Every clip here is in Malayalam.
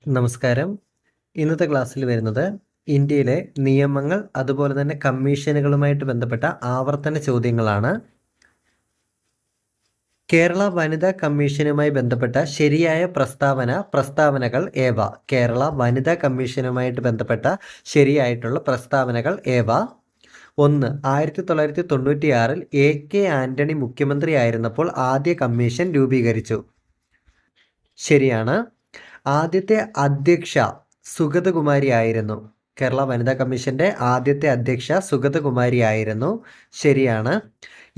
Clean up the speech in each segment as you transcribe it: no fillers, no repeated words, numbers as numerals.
നമസ്കാരം. ഇന്നത്തെ ക്ലാസ്സിൽ വരുന്നത് ഇന്ത്യയിലെ നിയമങ്ങൾ അതുപോലെ തന്നെ കമ്മീഷനുകളുമായിട്ട് ബന്ധപ്പെട്ട ആവർത്തന ചോദ്യങ്ങളാണ്. കേരള വനിതാ കമ്മീഷനുമായി ബന്ധപ്പെട്ട ശരിയായ പ്രസ്താവനകൾ ഏവ? കേരള വനിതാ കമ്മീഷനുമായിട്ട് ബന്ധപ്പെട്ട ശരിയായിട്ടുള്ള പ്രസ്താവനകൾ ഏവ? 1. 1996 AK ആന്റണി മുഖ്യമന്ത്രിയായിരുന്നപ്പോൾ ആദ്യ കമ്മീഷൻ രൂപീകരിച്ചു. ശരിയാണ്. ആദ്യത്തെ അധ്യക്ഷ സുഗതകുമാരി ആയിരുന്നു. കേരള വനിതാ കമ്മീഷന്റെ ആദ്യത്തെ അധ്യക്ഷ സുഗതകുമാരി ആയിരുന്നു. ശരിയാണ്.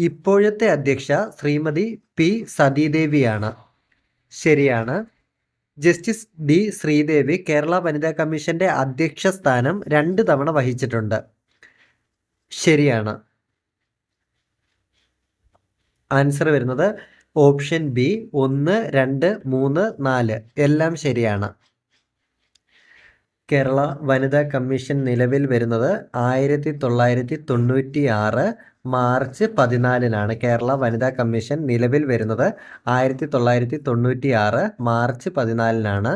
ഇപ്പോഴത്തെ അധ്യക്ഷ ശ്രീമതി പി സതീദേവിയാണ്. ശരിയാണ്. ജസ്റ്റിസ് ഡി ശ്രീദേവി കേരള വനിതാ കമ്മീഷന്റെ അധ്യക്ഷ സ്ഥാനം 2 തവണ വഹിച്ചിട്ടുണ്ട്. ശരിയാണ്. ആൻസർ വരുന്നത് ഓപ്ഷൻ ബി 1, 2, 3, 4 എല്ലാം ശരിയാണ്. കേരള വനിതാ കമ്മീഷൻ നിലവിൽ വരുന്നത് 1996 മാർച്ച് 14-നാണ്. കേരള വനിതാ കമ്മീഷൻ നിലവിൽ വരുന്നത് 1996 മാർച്ച് 14-നാണ്.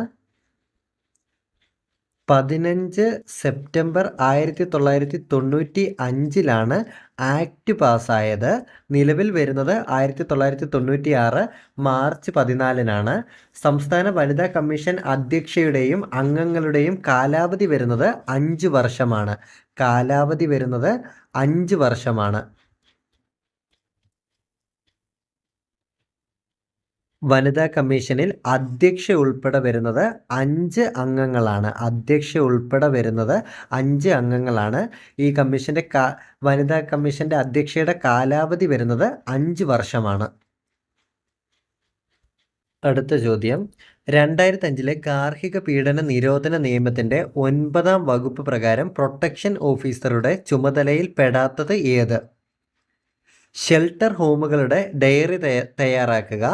15 സെപ്റ്റംബർ 1995-ലാണ് ആക്ട് പാസ്സായത്. നിലവിൽ വരുന്നത് 1996 മാർച്ച് 14-നാണ്. സംസ്ഥാന വനിതാ കമ്മീഷൻ അധ്യക്ഷയുടെയും അംഗങ്ങളുടെയും കാലാവധി വരുന്നത് 5 വർഷമാണ്. കാലാവധി വരുന്നത് 5 വർഷമാണ്. വനിതാ കമ്മീഷനിൽ അധ്യക്ഷ ഉൾപ്പെടെ വരുന്നത് 5 അംഗങ്ങളാണ്. അധ്യക്ഷ ഉൾപ്പെടെ വരുന്നത് 5 അംഗങ്ങളാണ്. ഈ കമ്മീഷന്റെ വനിതാ കമ്മീഷന്റെ അധ്യക്ഷയുടെ കാലാവധി വരുന്നത് 5 വർഷമാണ്. അടുത്ത ചോദ്യം, 2005 ഗാർഹിക പീഡന നിരോധന നിയമത്തിന്റെ 9-ാം വകുപ്പ് പ്രകാരം പ്രൊട്ടക്ഷൻ ഓഫീസറുടെ ചുമതലയിൽ പെടാത്തത് ഏത്? ഷെൽട്ടർ ഹോമുകളുടെ ഡയറി തയ്യാറാക്കുക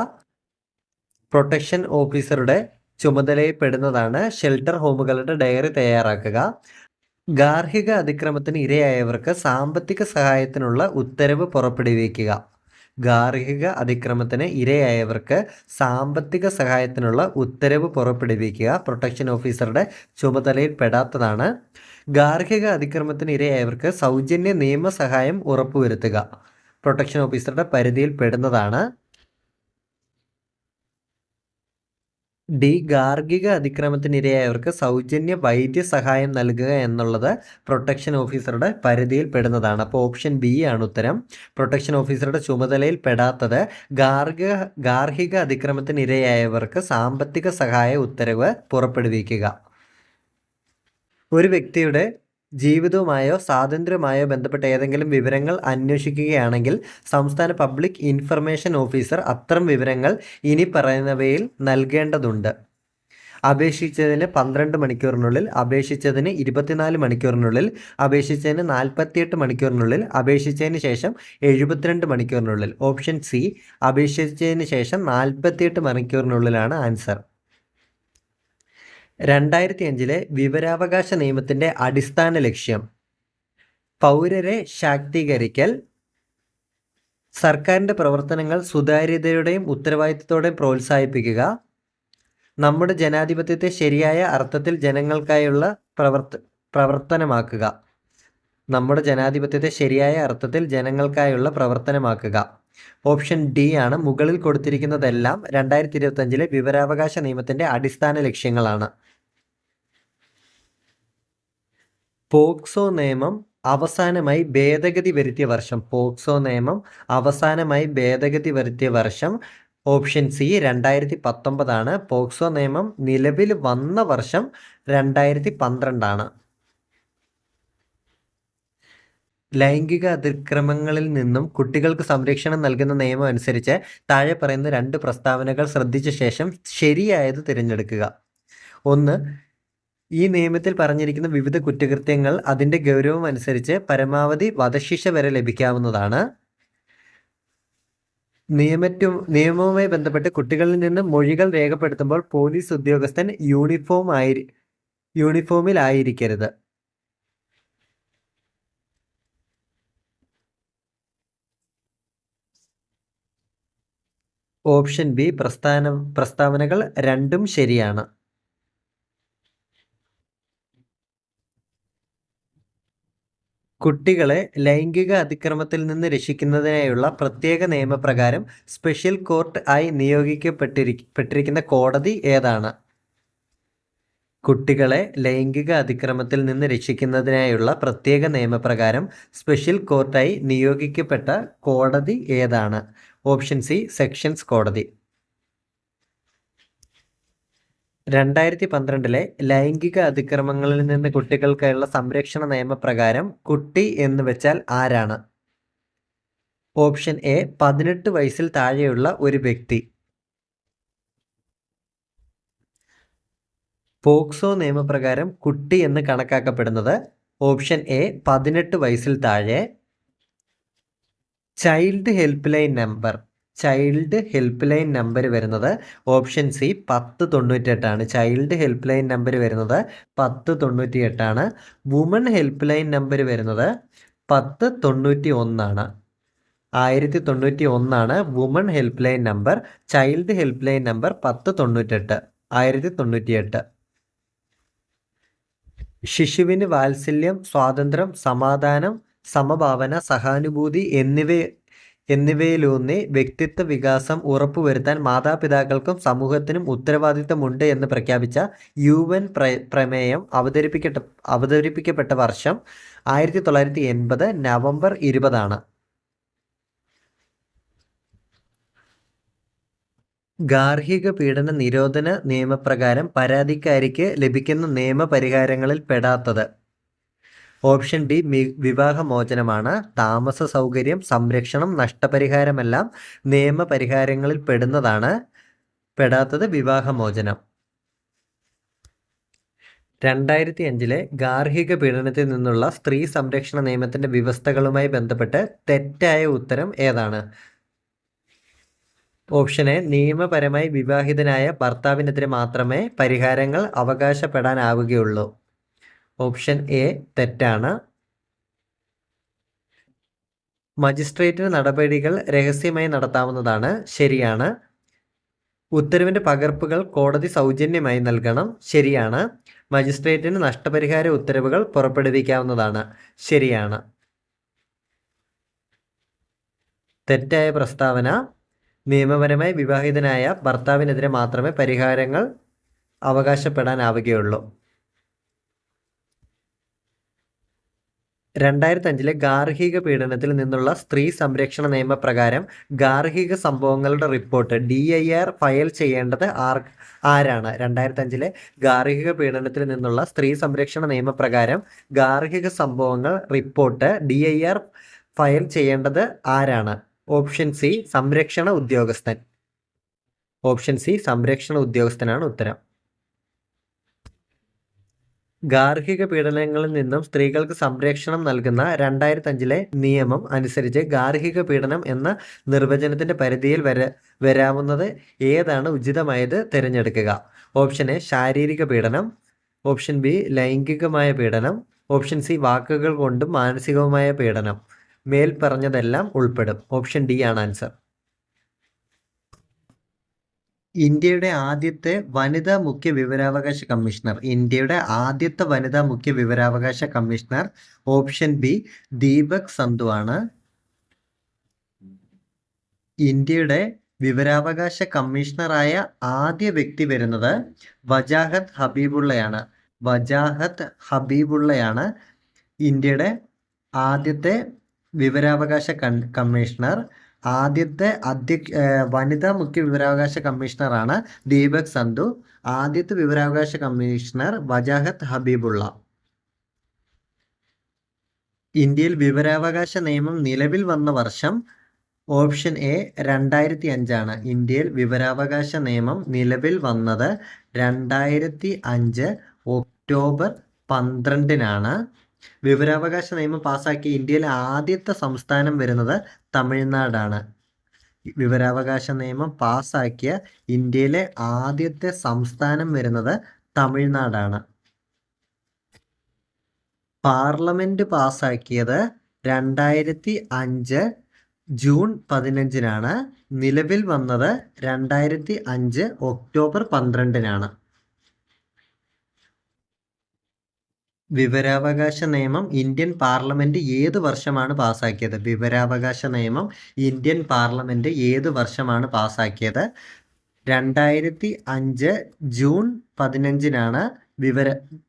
പ്രൊട്ടക്ഷൻ ഓഫീസറുടെ ചുമതലയിൽപ്പെടുന്നതാണ്. ഷെൽട്ടർ ഹോമുകളുടെ ഡയറി തയ്യാറാക്കുക. ഗാർഹിക അതിക്രമത്തിന് ഇരയായവർക്ക് സാമ്പത്തിക സഹായത്തിനുള്ള ഉത്തരവ് പുറപ്പെടുവിക്കുക. ഗാർഹിക അതിക്രമത്തിന് ഇരയായവർക്ക് സാമ്പത്തിക സഹായത്തിനുള്ള ഉത്തരവ് പുറപ്പെടുവിക്കുക പ്രൊട്ടക്ഷൻ ഓഫീസറുടെ ചുമതലയിൽപ്പെടാത്തതാണ്. ഗാർഹിക അതിക്രമത്തിന് ഇരയായവർക്ക് സൗജന്യ നിയമസഹായം ഉറപ്പുവരുത്തുക പ്രൊട്ടക്ഷൻ ഓഫീസറുടെ പരിധിയിൽ പെടുന്നതാണ്. ഡി. ഗാർഹിക അതിക്രമത്തിനിരയായവർക്ക് സൗജന്യ വൈദ്യസഹായം നൽകുക എന്നുള്ളത് പ്രൊട്ടക്ഷൻ ഓഫീസറുടെ പരിധിയിൽ പെടുന്നതാണ്. അപ്പോൾ ഓപ്ഷൻ ബി ആണ് ഉത്തരം. പ്രൊട്ടക്ഷൻ ഓഫീസറുടെ ചുമതലയിൽ പെടാത്തത് ഗാർഹിക അതിക്രമത്തിനിരയായവർക്ക് സാമ്പത്തിക സഹായ ഉത്തരവ് പുറപ്പെടുവിക്കുക. ഒരു വ്യക്തിയുടെ ജീവിതവുമായോ സ്വാതന്ത്ര്യവുമായോ ബന്ധപ്പെട്ട ഏതെങ്കിലും വിവരങ്ങൾ അന്വേഷിക്കുകയാണെങ്കിൽ സംസ്ഥാന പബ്ലിക് ഇൻഫർമേഷൻ ഓഫീസർ അത്തരം വിവരങ്ങൾ ഇനി പറയുന്നവയിൽ നൽകേണ്ടതുണ്ട്. അപേക്ഷിച്ചതിന് 12 മണിക്കൂറിനുള്ളിൽ, അപേക്ഷിച്ചതിന് 24 മണിക്കൂറിനുള്ളിൽ, അപേക്ഷിച്ചതിന് 48 മണിക്കൂറിനുള്ളിൽ, അപേക്ഷിച്ചതിന് ശേഷം 72 മണിക്കൂറിനുള്ളിൽ. ഓപ്ഷൻ സി അപേക്ഷിച്ചതിന് ശേഷം 48 മണിക്കൂറിനുള്ളിലാണ് ആൻസർ. 2005 വിവരാവകാശ നിയമത്തിന്റെ അടിസ്ഥാന ലക്ഷ്യം പൗരരെ ശാക്തീകരിക്കൽ, സർക്കാരിൻ്റെ പ്രവർത്തനങ്ങൾ സുതാര്യതയോടെയും ഉത്തരവാദിത്തത്തോടെയും പ്രോത്സാഹിപ്പിക്കുക, നമ്മുടെ ജനാധിപത്യത്തെ ശരിയായ അർത്ഥത്തിൽ ജനങ്ങൾക്കായുള്ള പ്രവർത്തനമാക്കുക. നമ്മുടെ ജനാധിപത്യത്തെ ശരിയായ അർത്ഥത്തിൽ ജനങ്ങൾക്കായുള്ള പ്രവർത്തനമാക്കുക. ഓപ്ഷൻ ഡി ആണ്. മുകളിൽ കൊടുത്തിരിക്കുന്നതെല്ലാം 2025 വിവരാവകാശ നിയമത്തിന്റെ അടിസ്ഥാന ലക്ഷ്യങ്ങളാണ്. പോക്സോ നിയമം അവസാനമായി ഭേദഗതി വരുത്തിയ വർഷം. പോക്സോ നിയമം അവസാനമായി ഭേദഗതി വരുത്തിയ വർഷം ഓപ്ഷൻ സി 2019 ആണ്. പോക്സോ നിയമം നിലവിൽ വന്ന വർഷം 2012 ആണ്. ലൈംഗിക അതിക്രമങ്ങളിൽ നിന്നും കുട്ടികൾക്ക് സംരക്ഷണം നൽകുന്ന നിയമം അനുസരിച്ച് താഴെ പറയുന്ന 2 പ്രസ്താവനകൾ ശ്രദ്ധിച്ച ശേഷം ശരിയായത് തിരഞ്ഞെടുക്കുക. 1. ഈ നിയമത്തിൽ പറഞ്ഞിരിക്കുന്ന വിവിധ കുറ്റകൃത്യങ്ങൾ അതിൻ്റെ ഗൗരവം അനുസരിച്ച് പരമാവധി വധശിക്ഷ വരെ ലഭിക്കാവുന്നതാണ്. നിയമവുമായി ബന്ധപ്പെട്ട് കുട്ടികളിൽ നിന്ന് മൊഴികൾ രേഖപ്പെടുത്തുമ്പോൾ പോലീസ് ഉദ്യോഗസ്ഥൻ യൂണിഫോമിലായിരിക്കരുത്. ഓപ്ഷൻ ബി പ്രസ്താവനകൾ രണ്ടും ശരിയാണ്. കുട്ടികളെ ലൈംഗിക അതിക്രമത്തിൽ നിന്ന് രക്ഷിക്കുന്നതിനായുള്ള പ്രത്യേക നിയമപ്രകാരം സ്പെഷ്യൽ കോർട്ട് ആയി നിയോഗിക്കപ്പെട്ടിരിക്കുന്ന കോടതി ഏതാണ്? കുട്ടികളെ ലൈംഗിക അതിക്രമത്തിൽ നിന്ന് രക്ഷിക്കുന്നതിനായുള്ള പ്രത്യേക നിയമപ്രകാരം സ്പെഷ്യൽ കോർട്ടായി നിയോഗിക്കപ്പെട്ട കോടതി ഏതാണ്? ഓപ്ഷൻ സി, സെഷൻസ് കോടതി. 2012 ലൈംഗിക അതിക്രമങ്ങളിൽ നിന്ന് കുട്ടികൾക്കായുള്ള സംരക്ഷണ നിയമപ്രകാരം കുട്ടി എന്ന് വെച്ചാൽ ആരാണ്? ഓപ്ഷൻ എ, 18 വയസ്സിൽ താഴെയുള്ള ഒരു വ്യക്തി. പോക്സോ നിയമപ്രകാരം കുട്ടി എന്ന് കണക്കാക്കപ്പെടുന്നത് ഓപ്ഷൻ എ, 18 വയസ്സിൽ താഴെ. ചൈൽഡ് ഹെൽപ്പ് ലൈൻ നമ്പർ വരുന്നത് option C, 1098 child help line number വരുന്നത് 1098. വുമൺ ഹെൽപ്പ് ലൈൻ നമ്പർ വരുന്നത് 1091. 1091 woman help line number. Child help line number 1098. 1098. ശിശുവിന് വാത്സല്യം, സ്വാതന്ത്ര്യം, സമാധാനം, സമഭാവന, സഹാനുഭൂതി എന്നിവയിലൂന്നി വ്യക്തിത്വ വികാസം ഉറപ്പുവരുത്താൻ മാതാപിതാക്കൾക്കും സമൂഹത്തിനും ഉത്തരവാദിത്തമുണ്ട് എന്ന് പ്രഖ്യാപിച്ച UN പ്രമേയം അവതരിപ്പിക്കപ്പെട്ട വർഷം 1980 നവംബർ 20. ഗാർഹിക പീഡന നിരോധന നിയമപ്രകാരം പരാതിക്കാരിക്ക് ലഭിക്കുന്ന നിയമപരിഹാരങ്ങളിൽ പെടാത്തത്. Option D, വിവാഹമോചനമാണ്. താമസ സൗകര്യം, സംരക്ഷണം, നഷ്ടപരിഹാരമെല്ലാം നിയമപരിഹാരങ്ങളിൽ പെടുന്നതാണ്. പെടാത്തത് വിവാഹമോചനം. 2005 ഗാർഹിക പീഡനത്തിൽ നിന്നുള്ള സ്ത്രീ സംരക്ഷണ നിയമത്തിന്റെ വ്യവസ്ഥകളുമായി ബന്ധപ്പെട്ട് തെറ്റായ ഉത്തരം ഏതാണ്? ഓപ്ഷൻ എ, നിയമപരമായി വിവാഹിതനായ ഭർത്താവിനെതിരെ മാത്രമേ പരിഹാരങ്ങൾ അവകാശപ്പെടാനാവുകയുള്ളൂ. ഓപ്ഷൻ എ തെറ്റാണ്. മജിസ്ട്രേറ്റിന് നടപടികൾ രഹസ്യമായി നടത്താവുന്നതാണ്. ശരിയാണ്. ഉത്തരവിന്റെ പകർപ്പുകൾ കോടതി സൗജന്യമായി നൽകണം. ശരിയാണ്. മജിസ്ട്രേറ്റിന് നഷ്ടപരിഹാര ഉത്തരവുകൾ പുറപ്പെടുവിക്കാവുന്നതാണ്. ശരിയാണ്. തെറ്റായ പ്രസ്താവന. നിയമപരമായി വിവാഹിതനായ ഭർത്താവിനെതിരെ മാത്രമേ പരിഹാരങ്ങൾ അവകാശപ്പെടാനാവുകയുള്ളൂ. 2005 ഗാർഹിക പീഡനത്തിൽ നിന്നുള്ള സ്ത്രീ സംരക്ഷണ നിയമപ്രകാരം ഗാർഹിക സംഭവങ്ങളുടെ റിപ്പോർട്ട് DIR ഫയൽ ചെയ്യേണ്ടത് ആരാണ്? 2005 ഗാർഹിക പീഡനത്തിൽ നിന്നുള്ള സ്ത്രീ സംരക്ഷണ നിയമപ്രകാരം ഗാർഹിക സംഭവങ്ങൾ റിപ്പോർട്ട് DIR ഫയൽ ചെയ്യേണ്ടത് ആരാണ്? ഓപ്ഷൻ സി, സംരക്ഷണ ഉദ്യോഗസ്ഥൻ. ഓപ്ഷൻ സി, സംരക്ഷണ ഉദ്യോഗസ്ഥനാണ് ഉത്തരം. ഗാർഹിക പീഡനങ്ങളിൽ നിന്നും സ്ത്രീകൾക്ക് സംരക്ഷണം നൽകുന്ന 2005 നിയമം അനുസരിച്ച് ഗാർഹിക പീഡനം എന്ന നിർവചനത്തിന്റെ പരിധിയിൽ വരാവുന്നത് ഏതാണ് ഉചിതമായത് തിരഞ്ഞെടുക്കുക. ഓപ്ഷൻ എ, ശാരീരിക പീഡനം. ഓപ്ഷൻ ബി, ലൈംഗികമായ പീഡനം. ഓപ്ഷൻ സി, വാക്കുകൾ കൊണ്ടും മാനസികവുമായ പീഡനം. മേൽ പറഞ്ഞതെല്ലാം ഉൾപ്പെടും. ഓപ്ഷൻ ഡി ആണ് ആൻസർ. ഇന്ത്യയുടെ ആദ്യത്തെ വനിതാ മുഖ്യ വിവരാവകാശ commissioner option B, Deepak Sandhu ആണ്. ഇന്ത്യയുടെ വിവരാവകാശ കമ്മീഷണറായ ആദ്യ വ്യക്തി വരുന്നത് വജാഹത്ത് ഹബീബുള്ളയാണ്. ഇന്ത്യയുടെ ആദ്യത്തെ വിവരാവകാശ കമ്മീഷണർ. ആദ്യത്തെ വനിതാ മുഖ്യ വിവരാവകാശ കമ്മീഷണറാണ് ദീപക് സന്ധു. ആദ്യത്തെ വിവരാവകാശ കമ്മീഷണർ വജാഹത്ത് ഹബീബുള്ള. ഇന്ത്യയിൽ വിവരാവകാശ നിയമം നിലവിൽ വന്ന വർഷം ഓപ്ഷൻ എ, 2005 ഇന്ത്യയിൽ വിവരാവകാശ നിയമം നിലവിൽ വന്നത് 2005 ഒക്ടോബർ 12 വിവരാവകാശ നിയമം പാസാക്കിയ ഇന്ത്യയിലെ ആദ്യത്തെ സംസ്ഥാനം വരുന്നത് തമിഴ്നാടാണ്. വിവരാവകാശ നിയമം പാസാക്കിയ ഇന്ത്യയിലെ ആദ്യത്തെ സംസ്ഥാനം വരുന്നത് തമിഴ്നാടാണ്. പാർലമെന്റ് പാസാക്കിയത് 2005 ജൂൺ 15 നിലവിൽ വന്നത് 2005 ഒക്ടോബർ 12 വിവരാവകാശ നിയമം ഇന്ത്യൻ പാർലമെന്റ് ഏത് വർഷമാണ് പാസാക്കിയത്? വിവരാവകാശ നിയമം ഇന്ത്യൻ പാർലമെന്റ് ഏത് വർഷമാണ് പാസാക്കിയത്? 2005 ജൂൺ 15-നാണ്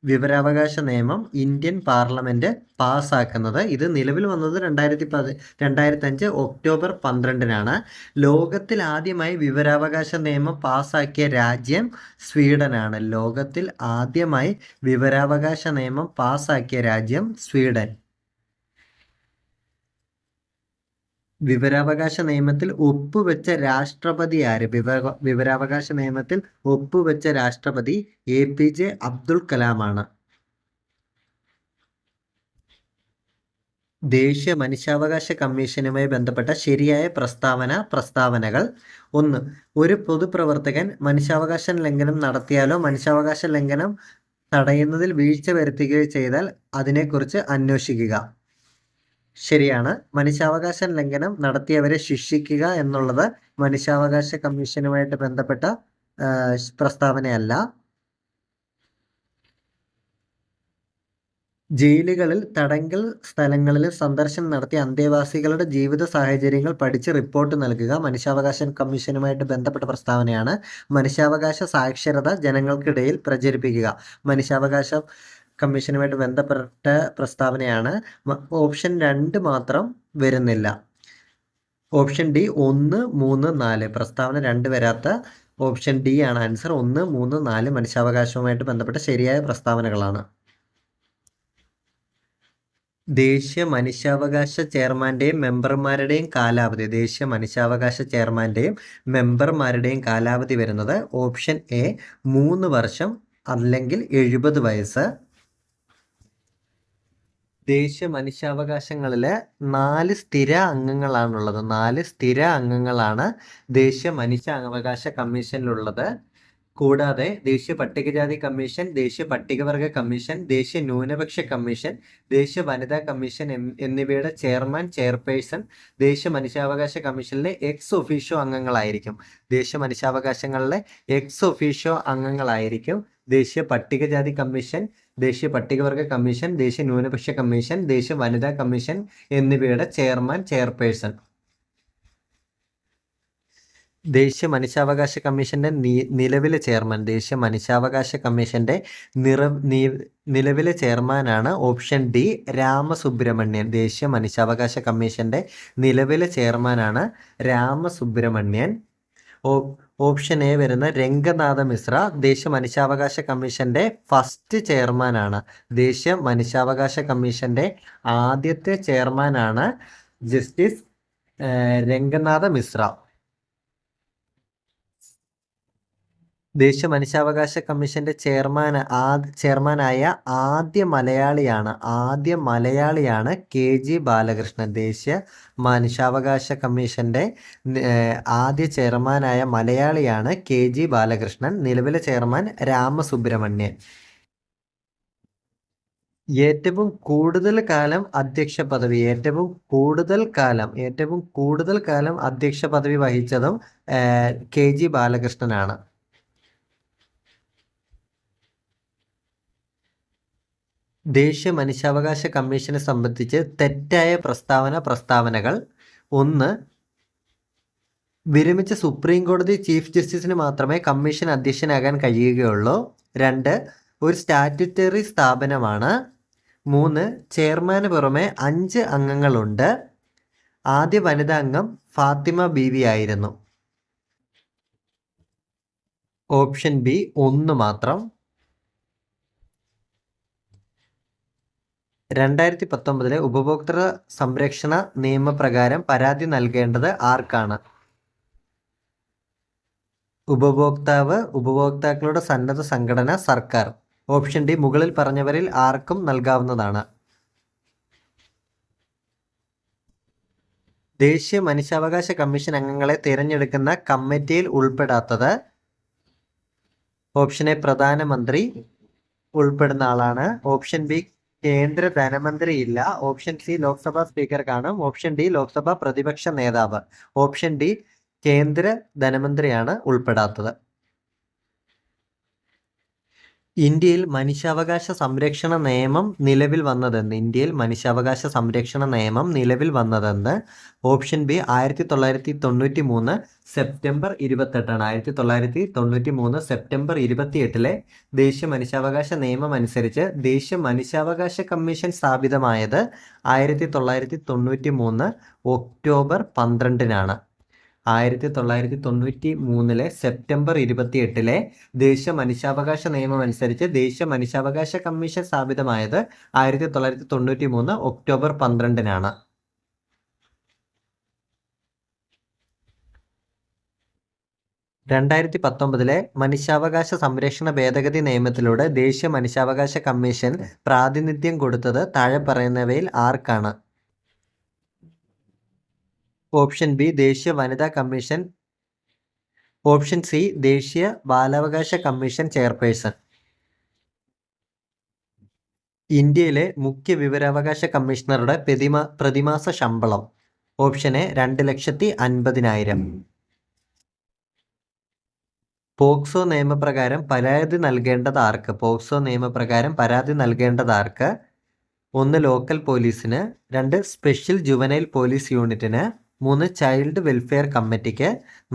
വിവരാവകാശ നിയമം ഇന്ത്യൻ പാർലമെന്റ് പാസ്സാക്കുന്നത്. ഇത് നിലവിൽ വന്നത് 2005 ഒക്ടോബർ 12-നാണ്. ലോകത്തിൽ ആദ്യമായി വിവരാവകാശ നിയമം പാസ്സാക്കിയ രാജ്യം സ്വീഡനാണ്. ലോകത്തിൽ ആദ്യമായി വിവരാവകാശ നിയമം പാസ്സാക്കിയ രാജ്യം സ്വീഡൻ. വിവരാവകാശ നിയമത്തിൽ ഒപ്പുവെച്ച രാഷ്ട്രപതി ആര്? വിവരാവകാശ നിയമത്തിൽ ഒപ്പുവെച്ച രാഷ്ട്രപതി APJ അബ്ദുൽ കലാമാണ്. ദേശീയ മനുഷ്യാവകാശ കമ്മീഷനുമായി ബന്ധപ്പെട്ട ശരിയായ പ്രസ്താവനകൾ. 1. ഒരു പൊതുപ്രവർത്തകൻ മനുഷ്യാവകാശ ലംഘനം നടത്തിയാലോ മനുഷ്യാവകാശ ലംഘനം തടയുന്നതിൽ വീഴ്ച വരുത്തുകയോ ചെയ്താൽ അതിനെക്കുറിച്ച് അന്വേഷിക്കുക. ശരിയാണ്. മനുഷ്യാവകാശ ലംഘനം നടത്തിയവരെ ശിക്ഷിക്കുക എന്നുള്ളത് മനുഷ്യാവകാശ കമ്മീഷനുമായിട്ട് ബന്ധപ്പെട്ട പ്രസ്താവനയല്ല. ജയിലുകളിൽ, തടങ്കൽ സ്ഥലങ്ങളിൽ സന്ദർശനം നടത്തി അന്തേവാസികളുടെ ജീവിത സാഹചര്യങ്ങൾ പഠിച്ച് റിപ്പോർട്ട് നൽകുക മനുഷ്യാവകാശ കമ്മീഷനുമായിട്ട് ബന്ധപ്പെട്ട പ്രസ്താവനയാണ്. മനുഷ്യാവകാശ സാക്ഷരത ജനങ്ങൾക്കിടയിൽ പ്രചരിപ്പിക്കുക മനുഷ്യാവകാശ കമ്മീഷനുമായിട്ട് ബന്ധപ്പെട്ട പ്രസ്താവനയാണ്. ഓപ്ഷൻ 2 മാത്രം വരുന്നില്ല. ഓപ്ഷൻ ഡി 1, 3, 4 പ്രസ്താവന 2 വരാത്ത ഓപ്ഷൻ ഡി ആണ് ആൻസർ. 1, 3, 4 മനുഷ്യാവകാശവുമായിട്ട് ബന്ധപ്പെട്ട ശരിയായ പ്രസ്താവനകളാണ്. ദേശീയ മനുഷ്യാവകാശ ചെയർമാന്റെയും മെമ്പർമാരുടെയും കാലാവധി. ദേശീയ മനുഷ്യാവകാശ ചെയർമാന്റെയും മെമ്പർമാരുടെയും കാലാവധി വരുന്നത് ഓപ്ഷൻ എ 3 വർഷം അല്ലെങ്കിൽ 70 വയസ്സ്. ദേശീയ മനുഷ്യാവകാശങ്ങളിലെ 4 സ്ഥിര അംഗങ്ങളാണുള്ളത്. 4 സ്ഥിര അംഗങ്ങളാണ് ദേശീയ മനുഷ്യാവകാശ കമ്മീഷനിലുള്ളത്. കൂടാതെ ദേശീയ പട്ടികജാതി കമ്മീഷൻ, ദേശീയ പട്ടികവർഗ കമ്മീഷൻ, ദേശീയ ന്യൂനപക്ഷ കമ്മീഷൻ, ദേശീയ വനിതാ കമ്മീഷൻ എന്നിവയുടെ ചെയർമാൻ, ചെയർപേഴ്സൺ ദേശീയ മനുഷ്യാവകാശ കമ്മീഷനിലെ എക്സ് ഒഫീഷ്യോ അംഗങ്ങളായിരിക്കും. ദേശീയ മനുഷ്യാവകാശങ്ങളിലെ എക്സ് ഒഫീഷ്യോ അംഗങ്ങളായിരിക്കും ദേശീയ പട്ടികജാതി കമ്മീഷൻ, ദേശീയ പട്ടികവർഗ കമ്മീഷൻ, ദേശീയ ന്യൂനപക്ഷ കമ്മീഷൻ, ദേശീയ വനിതാ കമ്മീഷൻ എന്നിവയുടെ ചെയർമാൻ, ചെയർപേഴ്സൺ. ദേശീയ മനുഷ്യാവകാശ കമ്മീഷന്റെ നിലവിലെ ചെയർമാൻ, ദേശീയ മനുഷ്യാവകാശ കമ്മീഷന്റെ നിലവിലെ ചെയർമാനാണ് ഓപ്ഷൻ ഡി രാമസുബ്രഹ്മണ്യൻ. ദേശീയ മനുഷ്യാവകാശ കമ്മീഷന്റെ നിലവിലെ ചെയർമാനാണ് രാമസുബ്രഹ്മണ്യൻ. ഓപ്ഷൻ എ വരുന്ന രംഗനാഥ മിശ്ര ദേശീയ മനുഷ്യാവകാശ കമ്മീഷന്റെ ഫസ്റ്റ് ചെയർമാനാണ്. ദേശീയ മനുഷ്യാവകാശ കമ്മീഷന്റെ ആദ്യത്തെ ചെയർമാനാണ് ജസ്റ്റിസ് രംഗനാഥ മിശ്ര. ദേശീയ മനുഷ്യാവകാശ കമ്മീഷന്റെ ചെയർമാനായ ആദ്യ മലയാളിയാണ് KG ബാലകൃഷ്ണൻ. ദേശീയ മനുഷ്യാവകാശ കമ്മീഷന്റെ ആദ്യ ചെയർമാനായ മലയാളിയാണ് KG ബാലകൃഷ്ണൻ. നിലവിലെ ചെയർമാൻ രാമസുബ്രഹ്മണ്യൻ. ഏറ്റവും കൂടുതൽ കാലം അധ്യക്ഷ പദവി അധ്യക്ഷ പദവി വഹിച്ചതും KG ബാലകൃഷ്ണനാണ്. ദേശീയ മനുഷ്യാവകാശ കമ്മീഷനെ സംബന്ധിച്ച് തെറ്റായ പ്രസ്താവനകൾ. 1. വിരമിച്ച സുപ്രീം കോടതി ചീഫ് ജസ്റ്റിസിന് മാത്രമേ കമ്മീഷൻ അധ്യക്ഷനാകാൻ കഴിയുകയുള്ളൂ. 2. ഒരു സ്റ്റാറ്റ്യൂട്ടറി സ്ഥാപനമാണ്. 3. ചെയർമാന് പുറമെ 5 അംഗങ്ങളുണ്ട്. ആദ്യ വനിതാ അംഗം ഫാത്തിമ ബീവി ആയിരുന്നു. ഓപ്ഷൻ ബി 1 മാത്രം. 2019 ഉപഭോക്തൃ സംരക്ഷണ നിയമപ്രകാരം പരാതി നൽകേണ്ടത് ആർക്കാണ്? ഉപഭോക്താക്കളുടെ സന്നദ്ധ സംഘടന, സർക്കാർ. ഓപ്ഷൻ ഡി മുകളിൽ പറഞ്ഞവരിൽ ആർക്കും നൽകാവുന്നതാണ്. ദേശീയ മനുഷ്യാവകാശ കമ്മീഷൻ അംഗങ്ങളെ തിരഞ്ഞെടുക്കുന്ന കമ്മിറ്റിയിൽ ഉൾപ്പെടാത്തത്. ഓപ്ഷൻ എ പ്രധാനമന്ത്രി ഉൾപ്പെടുന്ന ആളാണ്. ഓപ്ഷൻ ബി കേന്ദ്ര ധനമന്ത്രി ഇല്ല. ഓപ്ഷൻ സി ലോക്സഭാ സ്പീക്കർ കാണും. ഓപ്ഷൻ ഡി ലോക്സഭാ പ്രതിപക്ഷ നേതാവ്. ഓപ്ഷൻ ഡി കേന്ദ്ര ധനമന്ത്രിയാണ് ഉൾപ്പെടാത്തത്. ഇന്ത്യയിൽ മനുഷ്യാവകാശ സംരക്ഷണ നിയമം നിലവിൽ വന്നതെന്ന്? ഇന്ത്യയിൽ മനുഷ്യാവകാശ സംരക്ഷണ നിയമം നിലവിൽ വന്നതെന്ന്? ഓപ്ഷൻ ബി 1993 സെപ്റ്റംബർ 28ആണ്. 1993 സെപ്റ്റംബർ 28 ദേശീയ മനുഷ്യാവകാശ നിയമം അനുസരിച്ച് ദേശീയ മനുഷ്യാവകാശ കമ്മീഷൻ സ്ഥാപിതമായത് 1993 ഒക്ടോബർ 12-നാണ്. 1993 സെപ്റ്റംബർ 28 ദേശീയ മനുഷ്യാവകാശ നിയമം അനുസരിച്ച് ദേശീയ മനുഷ്യാവകാശ കമ്മീഷൻ സ്ഥാപിതമായത് 1993 ഒക്ടോബർ 12-നാണ്. രണ്ടായിരത്തി 19 മനുഷ്യാവകാശ സംരക്ഷണ ഭേദഗതി നിയമത്തിലൂടെ ദേശീയ മനുഷ്യാവകാശ കമ്മീഷൻ പ്രാതിനിധ്യം കൊടുത്തത് താഴെ പറയുന്നവയിൽ ആർക്കാണ്? ഓപ്ഷൻ ബി ദേശീയ വനിതാ കമ്മീഷൻ. ഓപ്ഷൻ സി ദേശീയ ബാലാവകാശ കമ്മീഷൻ ചെയർപേഴ്സൺ. ഇന്ത്യയിലെ മുഖ്യ വിവരാവകാശ കമ്മീഷണറുടെ പ്രതിമാസ ശമ്പളം? Option A 2,50,000. പോക്സോ നിയമപ്രകാരം പരാതി നൽകേണ്ടത് ആർക്ക്? പോക്സോ നിയമപ്രകാരം പരാതി നൽകേണ്ടത് ആർക്ക്? 1 ലോക്കൽ പോലീസിന്, 2 സ്പെഷ്യൽ ജുവനൈൽ പോലീസ് യൂണിറ്റിന്, 3 ചൈൽഡ് വെൽഫെയർ കമ്മിറ്റിക്ക്,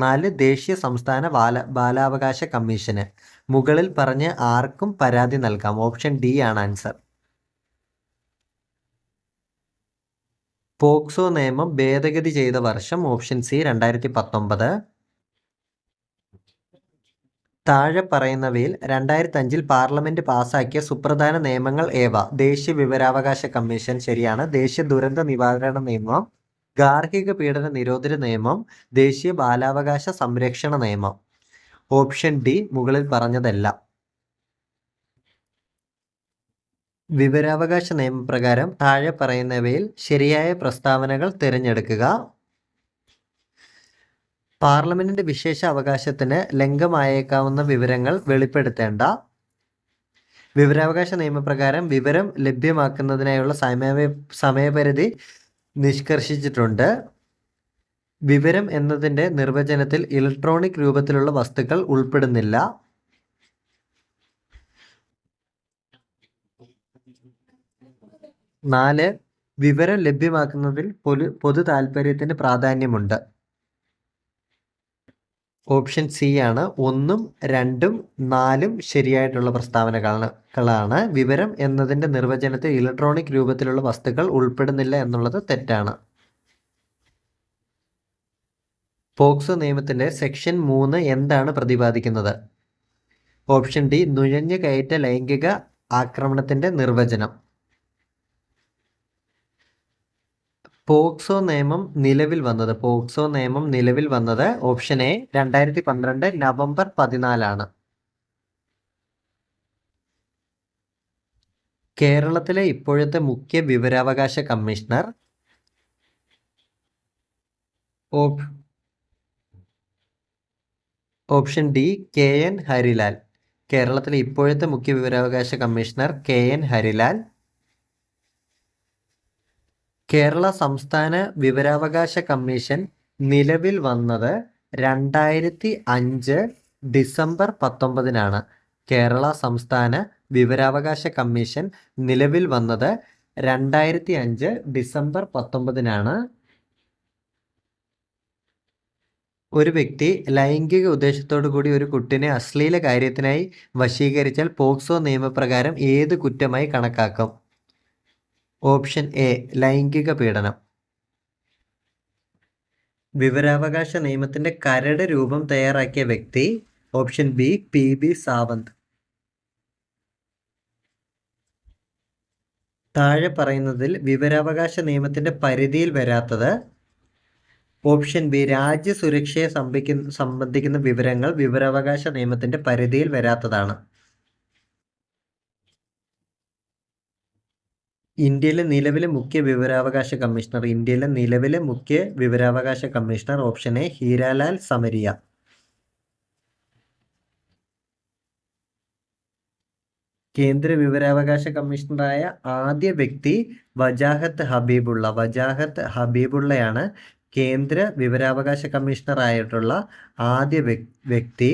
4 ദേശീയ സംസ്ഥാന ബാലാവകാശ കമ്മീഷന്. മുകളിൽ പറഞ്ഞ് ആർക്കും പരാതി നൽകാം. ഓപ്ഷൻ ഡി ആണ് ആൻസർ. പോക്സോ നിയമം ഭേദഗതി ചെയ്ത വർഷം? Option C 2019. താഴെ പറയുന്നവയിൽ 2005 പാർലമെന്റ് പാസാക്കിയ സുപ്രധാന നിയമങ്ങൾ ഏവ? ദേശീയ വിവരാവകാശ കമ്മീഷൻ ശരിയാണ്. ദേശീയ ദുരന്ത നിവാരണ നിയമം, ഗാർഹിക പീഡന നിരോധന നിയമം, ദേശീയ ബാലാവകാശ സംരക്ഷണ നിയമം. ഓപ്ഷൻ ഡി മുകളിൽ പറഞ്ഞതെല്ലാം. വിവരാവകാശ നിയമപ്രകാരം താഴെ പറയുന്നവയിൽ ശരിയായ പ്രസ്താവനകൾ തിരഞ്ഞെടുക്കുക. പാർലമെന്റിന്റെ വിശേഷ അവകാശത്തിന് ലംഘനമായേക്കാവുന്ന വിവരങ്ങൾ വെളിപ്പെടുത്തേണ്ട. വിവരാവകാശ നിയമപ്രകാരം വിവരം ലഭ്യമാക്കുന്നതിനായുള്ള സമയപരിധി നിഷ്കർഷിച്ചിട്ടുണ്ട്. വിവരം എന്നതിൻ്റെ നിർവചനത്തിൽ ഇലക്ട്രോണിക് രൂപത്തിലുള്ള വസ്തുക്കൾ ഉൾപ്പെടുന്നില്ല. നാല്, വിവരം ലഭ്യമാക്കുന്നതിൽ പൊതു താൽപര്യത്തിന് പ്രാധാന്യമുണ്ട്. ഓപ്ഷൻ സി ആണ്. 1, 2, 4 ശരിയായിട്ടുള്ള പ്രസ്താവനകളാണ്. വിവരം എന്നതിൻ്റെ നിർവചനത്തിൽ ഇലക്ട്രോണിക് രൂപത്തിലുള്ള വസ്തുക്കൾ ഉൾപ്പെടുന്നില്ല എന്നുള്ളത് തെറ്റാണ്. പോക്സോ നിയമത്തിൻ്റെ സെക്ഷൻ 3 എന്താണ് പ്രതിപാദിക്കുന്നത്? ഓപ്ഷൻ ഡി നുഴഞ്ഞു കയറ്റ ലൈംഗിക ആക്രമണത്തിൻ്റെ നിർവചനം. പോക്സോ നിയമം നിലവിൽ വന്നത് ഓപ്ഷൻ എ 2012 നവംബർ 14 കേരളത്തിലെ ഇപ്പോഴത്തെ മുഖ്യ വിവരാവകാശ commissioner? Option D KN Harilal. കേരളത്തിലെ ഇപ്പോഴത്തെ മുഖ്യ വിവരാവകാശ കമ്മീഷണർ KN ഹരിലാൽ. കേരള സംസ്ഥാന വിവരാവകാശ കമ്മീഷൻ നിലവിൽ വന്നത് 2005 ഡിസംബർ 19 കേരള സംസ്ഥാന വിവരാവകാശ കമ്മീഷൻ നിലവിൽ വന്നത് 2005 ഡിസംബർ 19 ഒരു വ്യക്തി ലൈംഗിക ഉദ്ദേശത്തോടു കൂടി ഒരു കുട്ടിനെ അശ്ലീല കാര്യത്തിനായി വശീകരിച്ചാൽ പോക്സോ നിയമപ്രകാരം ഏത് കുറ്റമായി കണക്കാക്കും? ഓപ്ഷൻ എ ലൈംഗിക പീഡനം. വിവരാവകാശ നിയമത്തിന്റെ കരട് രൂപം തയ്യാറാക്കിയ വ്യക്തി? Option B PB Sawant. താഴെ പറയുന്നതിൽ വിവരാവകാശ നിയമത്തിന്റെ പരിധിയിൽ വരാത്തത്? ഓപ്ഷൻ ബി രാജ്യസുരക്ഷയെ സംബന്ധിക്കുന്ന വിവരങ്ങൾ വിവരാവകാശ നിയമത്തിന്റെ പരിധിയിൽ വരാത്തതാണ്. ഇന്ത്യയിലെ നിലവിലെ മുഖ്യ വിവരാവകാശ commissioner? Option A Hiralal Samariya. കേന്ദ്ര വിവരാവകാശ കമ്മീഷണറായ ആദ്യ വ്യക്തി വജാഹത്ത് ഹബീബുള്ളയാണ് കേന്ദ്ര വിവരാവകാശ കമ്മീഷണർ ആയിട്ടുള്ള ആദ്യ വ്യക്തി.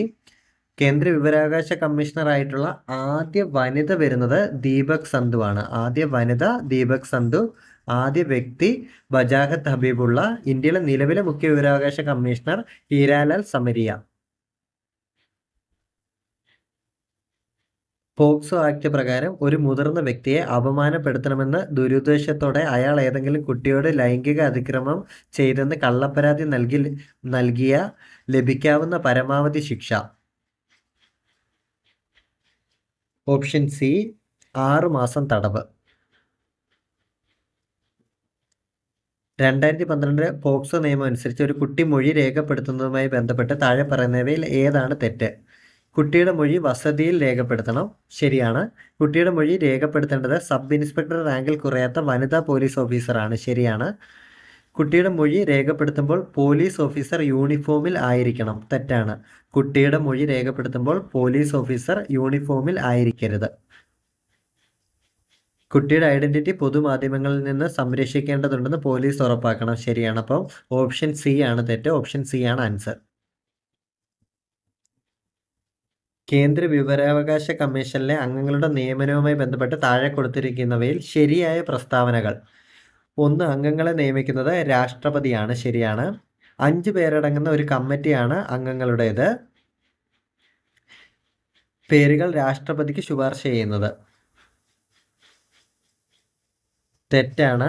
കേന്ദ്ര വിവരാവകാശ കമ്മീഷണറായിട്ടുള്ള ആദ്യ വനിത വരുന്നത് ദീപക് സന്ധു ആണ്. ആദ്യ വനിത ദീപക് സന്ധു. ആദ്യ വ്യക്തി വജാഹത്ത് ഹബീബുള്ള. ഇന്ത്യയിലെ നിലവിലെ മുഖ്യ വിവരാവകാശ commissioner Hiralal Samariya. POCSO act പ്രകാരം ഒരു മുതിർന്ന വ്യക്തിയെ അപമാനപ്പെടുത്തണമെന്ന് ദുരുദ്ദേശത്തോടെ അയാൾ ഏതെങ്കിലും കുട്ടിയോട് ലൈംഗിക അതിക്രമം ചെയ്തെന്ന് കള്ളപ്പരാതി നൽകിയ ലഭിക്കാവുന്ന പരമാവധി ശിക്ഷ. ഓപ്ഷൻ സി 6 മാസം തടവ്. 2012 പോക്സോ നിയമം അനുസരിച്ച് ഒരു കുട്ടി മൊഴി രേഖപ്പെടുത്തുന്നതുമായി ബന്ധപ്പെട്ട് താഴെ പറയുന്നവയിൽ ഏതാണ് തെറ്റ്? കുട്ടിയുടെ മൊഴി വസതിയിൽ രേഖപ്പെടുത്തണം. ശരിയാണ്. കുട്ടിയുടെ മൊഴി രേഖപ്പെടുത്തേണ്ടത് സബ് ഇൻസ്പെക്ടർ റാങ്കിൽ കുറയാത്ത വനിതാ പോലീസ് ഓഫീസറാണ്. ശരിയാണ്. കുട്ടിയുടെ മൊഴി രേഖപ്പെടുത്തുമ്പോൾ പോലീസ് ഓഫീസർ യൂണിഫോമിൽ ആയിരിക്കണം. തെറ്റാണ്. കുട്ടിയുടെ മൊഴി രേഖപ്പെടുത്തുമ്പോൾ പോലീസ് ഓഫീസർ യൂണിഫോമിൽ ആയിരിക്കരുത്. കുട്ടിയുടെ ഐഡന്റിറ്റി പൊതുമാധ്യമങ്ങളിൽ നിന്ന് സംരക്ഷിക്കേണ്ടതുണ്ടെന്ന് പോലീസ് ഉറപ്പാക്കണം. ശരിയാണ്. അപ്പം ഓപ്ഷൻ സി ആണ് തെറ്റ്. ഓപ്ഷൻ സി ആണ് ആൻസർ. കേന്ദ്ര വിവരാവകാശ കമ്മീഷനിലെ അംഗങ്ങളുടെ നിയമനവുമായി ബന്ധപ്പെട്ട് താഴെ കൊടുത്തിരിക്കുന്നവയിൽ ശരിയായ പ്രസ്താവനകൾ. 1. അംഗങ്ങളെ നിയമിക്കുന്നത് രാഷ്ട്രപതിയാണ്. ശരിയാണ്. 5 പേരടങ്ങുന്ന ഒരു കമ്മിറ്റിയാണ് അംഗങ്ങളുടേത്. പേരുകൾ രാഷ്ട്രപതിക്ക് ശുപാർശ ചെയ്യുന്നത്. തെറ്റാണ്.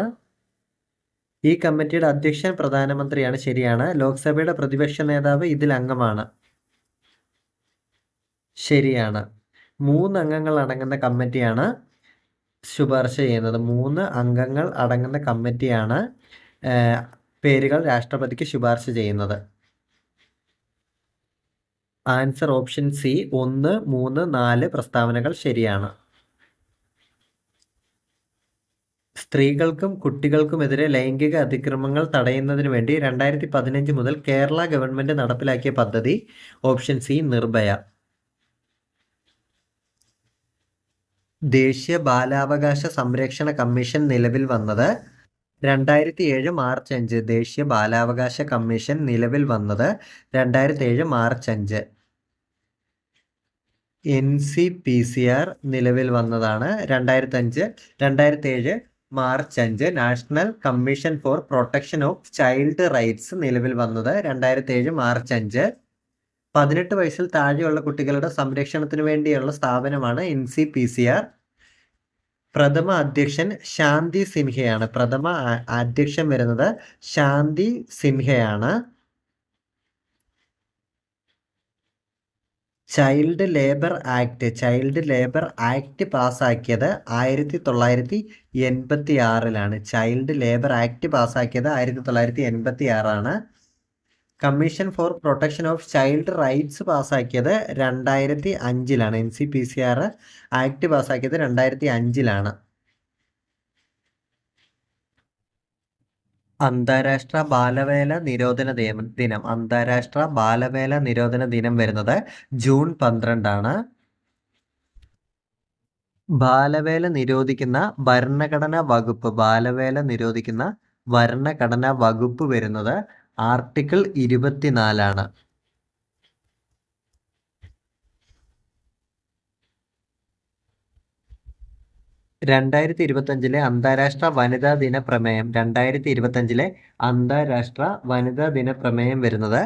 ഈ കമ്മിറ്റിയുടെ അധ്യക്ഷൻ പ്രധാനമന്ത്രിയാണ്. ശരിയാണ്. ലോക്സഭയുടെ പ്രതിപക്ഷ നേതാവ് ഇതിൽ അംഗമാണ്. ശരിയാണ്. 3 അംഗങ്ങൾ അടങ്ങുന്ന കമ്മിറ്റിയാണ് ശുപാർശ ചെയ്യുന്നത്. 3 അംഗങ്ങൾ അടങ്ങുന്ന കമ്മിറ്റിയാണ് പേരുകൾ രാഷ്ട്രപതിക്ക് ശുപാർശ ചെയ്യുന്നത്. ആൻസർ ഓപ്ഷൻ സി 1, 3, 4 പ്രസ്താവനകൾ ശരിയാണ്. സ്ത്രീകൾക്കും കുട്ടികൾക്കുമെതിരെ ലൈംഗിക അതിക്രമങ്ങൾ തടയുന്നതിനു വേണ്ടി 2015 മുതൽ കേരള ഗവൺമെന്റ് നടപ്പിലാക്കിയ പദ്ധതി. Option C Nirbhaya. ദേശീയ ബാലാവകാശ സംരക്ഷണ കമ്മീഷൻ നിലവിൽ വന്നത് 2007 മാർച്ച് 5. ദേശീയ ബാലാവകാശ കമ്മീഷൻ നിലവിൽ വന്നത് 2007 മാർച്ച് 5. NCPCR നിലവിൽ വന്നതാണ് 2005. 2007 March 5. National commission for protection of child rights നിലവിൽ വന്നത് 2007 മാർച്ച് 5. 18 വയസ്സിൽ താഴെയുള്ള കുട്ടികളുടെ സംരക്ഷണത്തിന് വേണ്ടിയുള്ള സ്ഥാപനമാണ് NCPCR. പ്രഥമ അധ്യക്ഷൻ ശാന്തി സിൻഹയാണ്. പ്രഥമ അധ്യക്ഷൻ വരുന്നത് ശാന്തി സിൻഹയാണ്. ചൈൽഡ് ലേബർ ആക്ട് പാസ്സാക്കിയത് 1986. ചൈൽഡ് ലേബർ ആക്ട് പാസ്സാക്കിയത് 1986. Commission for protection of child rights പാസ്സാക്കിയത് 2005. NCPCR ആക്ട് പാസ്സാക്കിയത് 2005. അന്താരാഷ്ട്ര ബാലവേല നിരോധന ദിനം. അന്താരാഷ്ട്ര ബാലവേല നിരോധന ദിനം വരുന്നത് ജൂൺ 12. ബാലവേല നിരോധിക്കുന്ന ഭരണഘടനാ വകുപ്പ് വരുന്നത് ആർട്ടിക്കിൾ 24. 2025 അന്താരാഷ്ട്ര വനിതാ ദിന പ്രമേയം. 2025 അന്താരാഷ്ട്ര വനിതാ ദിന പ്രമേയം വരുന്നത്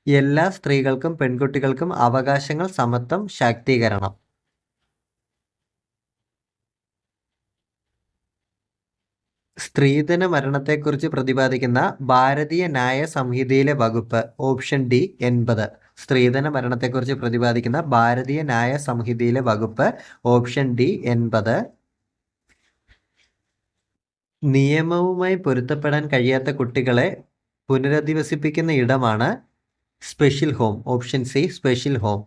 എല്ലാ സ്ത്രീകൾക്കും പെൺകുട്ടികൾക്കും അവകാശങ്ങൾ, സമത്വം, ശാക്തീകരണം. സ്ത്രീധന മരണത്തെക്കുറിച്ച് പ്രതിപാദിക്കുന്ന ഭാരതീയ ന്യായ സംഹിതയിലെ വകുപ്പ്. Option D 80. സ്ത്രീധന മരണത്തെക്കുറിച്ച് പ്രതിപാദിക്കുന്ന ഭാരതീയ ന്യായ സംഹിതയിലെ വകുപ്പ്. Option D 80. നിയമവുമായി പൊരുത്തപ്പെടാൻ കഴിയാത്ത കുട്ടികളെ പുനരധിവസിപ്പിക്കുന്ന ഇടമാണ് special home. Option C special home.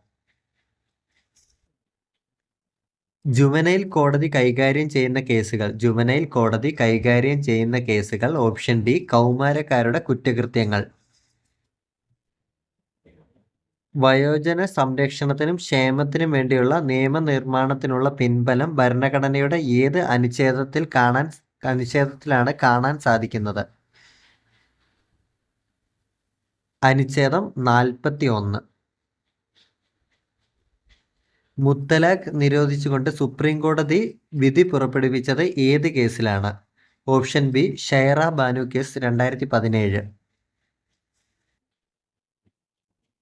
Juvenile കോടതി കൈകാര്യം ചെയ്യുന്ന കേസുകൾ. ഓപ്ഷൻ ഡി കൗമാരക്കാരുടെ കുറ്റകൃത്യങ്ങൾ. വയോജന സംരക്ഷണത്തിനും ക്ഷേമത്തിനും വേണ്ടിയുള്ള നിയമനിർമ്മാണത്തിനുള്ള പിൻബലം ഭരണഘടനയുടെ ഏത് അനുച്ഛേദത്തിലാണ് കാണാൻ സാധിക്കുന്നത്? അനുച്ഛേദം 41. മുത്തലാഖ് നിരോധിച്ചുകൊണ്ട് സുപ്രീം കോടതി വിധി പുറപ്പെടുവിച്ചത് ഏത് കേസിലാണ്? Option B Shayara Bano case 2017.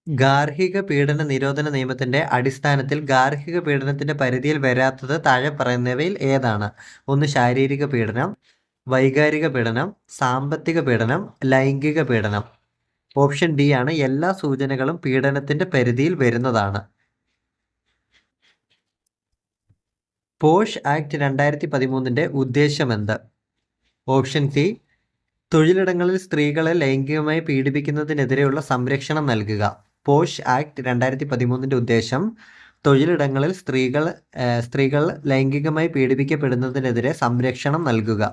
ഗാർഹിക പീഡന നിരോധന നിയമത്തിന്റെ അടിസ്ഥാനത്തിൽ ഗാർഹിക പീഡനത്തിന്റെ പരിധിയിൽ വരാത്തത് താഴെ പറയുന്നവയിൽ ഏതാണ്? ഒന്ന് ശാരീരിക പീഡനം, വൈകാരിക പീഡനം, സാമ്പത്തിക പീഡനം, ലൈംഗിക പീഡനം. ഓപ്ഷൻ ഡി ആണ് എല്ലാ സൂചനകളും പീഡനത്തിന്റെ പരിധിയിൽ വരുന്നതാണ്. Posh act 2013 ഉദ്ദേശമെന്ത്? ഓപ്ഷൻ സി തൊഴിലിടങ്ങളിൽ സ്ത്രീകളെ ലൈംഗികമായി പീഡിപ്പിക്കുന്നതിനെതിരെയുള്ള സംരക്ഷണം നൽകുക. പോഷ് ആക്ട് 2013 ഉദ്ദേശം തൊഴിലിടങ്ങളിൽ സ്ത്രീകൾ ലൈംഗികമായി പീഡിപ്പിക്കപ്പെടുന്നതിനെതിരെ സംരക്ഷണം നൽകുക.